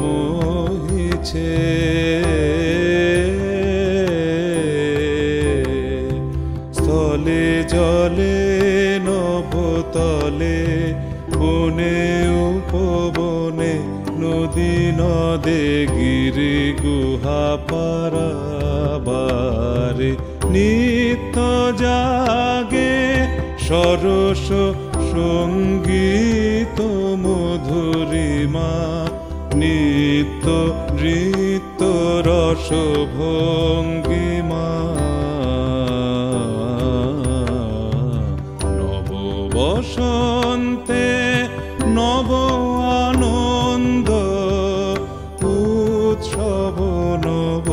মোহিছে। স্থলে জলে নভতলে বনে উপবনে নদী নদে গিরি গুহা পারাবারে নিত্য জাগে সরস সঙ্গীত মধুরিমা নিত্য নৃত্য রস ভঙ্গিমা। নব বসন্তে নব আনন্দ উৎসব নব।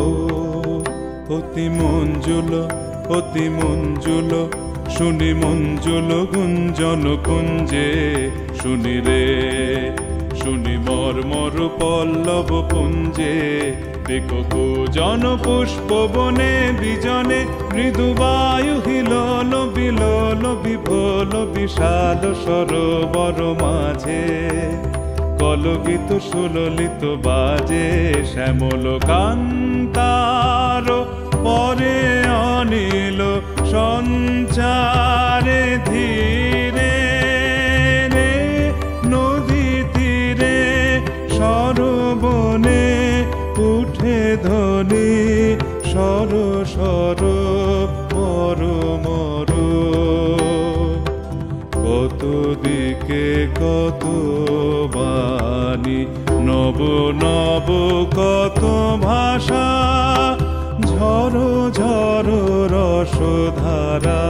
অতি মঞ্জুল শুনি মঞ্জুল গুঞ্জন কুঞ্জে শুনি রে শুনি মর্মর পল্লব পুঞ্জে। দেখো জন পুষ্প বনে বিজনে মৃদু বায়ু হিলল বিলল বিভোল বিশাল সরোবর মাঝে কলগীত সুললিত বাজে শ্যামল কান্তার পরে অনিল সঞ্চারে ধীরে রে নদী তীরে সরবনে উঠে ধ্বনি সর সর মর মর। কত দিকে কত বাণী নব নব কত ভাষা ঝর ঝর রসধারা